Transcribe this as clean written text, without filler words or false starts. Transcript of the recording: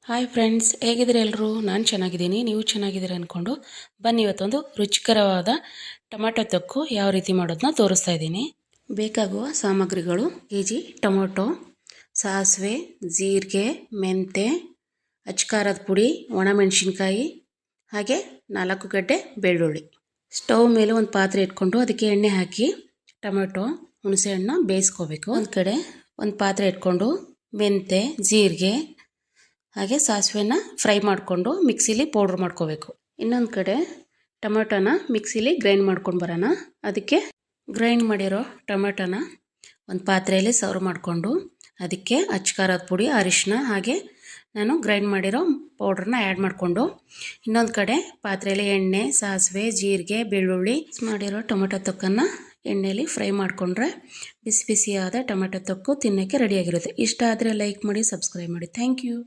Hi friends, ಹೇಗಿದ್ದೀರಿ ಎಲ್ಲರೂ? ನಾನು ಚೆನ್ನಾಗಿದ್ದೀನಿ, ನೀವು ಚೆನ್ನಾಗಿದ್ದೀರಿ ಅಂದ್ಕೊಂಡು ಬನ್ನಿ ಇವತ್ತೊಂದು ರುಚಿಕರವಾದ ಟೊಮೆಟೊ ತೊಕ್ಕು ಯಾವ ರೀತಿ ಮಾಡೋದನ್ನ ತೋರಿಸ್ತಾ ಇದ್ದೀನಿ. ಬೇಕಾಗುವ ಸಾಮಗ್ರಿಗಳು: ಕೆಜಿ ಟೊಮೊಟೊ, ಸಾಸಿವೆ, ಜೀರಿಗೆ, ಮೆಂತೆ, ಅಚ್ಕಾರದ ಪುಡಿ, ಒಣಮೆಣಸಿನ್ಕಾಯಿ, ಹಾಗೆ 4 ಗಡ್ಡೆ ಬೆಳ್ಳುಳ್ಳಿ. ಸ್ಟವ್ ಮೇಲೆ ಒಂದು ಪಾತ್ರೆ ಇಟ್ಕೊಂಡು ಅದಕ್ಕೆ ಎಣ್ಣೆ ಹಾಕಿ ಟೊಮೆಟೊ ಹುಣಸೆಹಣ್ಣು ಬೇಯಿಸ್ಕೋಬೇಕು. ಒಂದು ಕಡೆ ಒಂದು ಪಾತ್ರೆ ಇಟ್ಕೊಂಡು ಮೆಂತೆ, ಜೀರಿಗೆ ಹಾಗೆ ಸಾಸಿವೆನ ಫ್ರೈ ಮಾಡಿಕೊಂಡು ಮಿಕ್ಸಿಲಿ ಪೌಡ್ರ್ ಮಾಡ್ಕೋಬೇಕು. ಇನ್ನೊಂದು ಕಡೆ ಟೊಮೆಟೊನ ಮಿಕ್ಸಿಲಿ ಗ್ರೈಂಡ್ ಮಾಡ್ಕೊಂಡು ಬರೋಣ. ಅದಕ್ಕೆ ಗ್ರೈಂಡ್ ಮಾಡಿರೋ ಟೊಮೆಟೊನ ಒಂದು ಪಾತ್ರೆಯಲ್ಲಿ ಸರ್ವ್ ಮಾಡಿಕೊಂಡು ಅದಕ್ಕೆ ಅಚ್ಕಾರದ ಪುಡಿ, ಅರಿಶಿನ ಹಾಗೆ ನಾನು ಗ್ರೈಂಡ್ ಮಾಡಿರೋ ಪೌಡ್ರನ್ನ ಆ್ಯಡ್ ಮಾಡಿಕೊಂಡು ಇನ್ನೊಂದು ಕಡೆ ಪಾತ್ರೆಯಲ್ಲಿ ಎಣ್ಣೆ, ಸಾಸಿವೆ, ಜೀರಿಗೆ, ಬೆಳ್ಳುಳ್ಳಿ ಮಾಡಿರೋ ಟೊಮೆಟೊ ತೊಕ್ಕನ್ನು ಎಣ್ಣೆಯಲ್ಲಿ ಫ್ರೈ ಮಾಡಿಕೊಂಡ್ರೆ ಬಿಸಿ ಬಿಸಿಯಾದ ಟೊಮೆಟೊ ತೊಕ್ಕು ತಿನ್ನೋಕ್ಕೆ ರೆಡಿಯಾಗಿರುತ್ತೆ. ಇಷ್ಟ ಆದರೆ ಲೈಕ್ ಮಾಡಿ, ಸಬ್ಸ್ಕ್ರೈಬ್ ಮಾಡಿ. Thank you.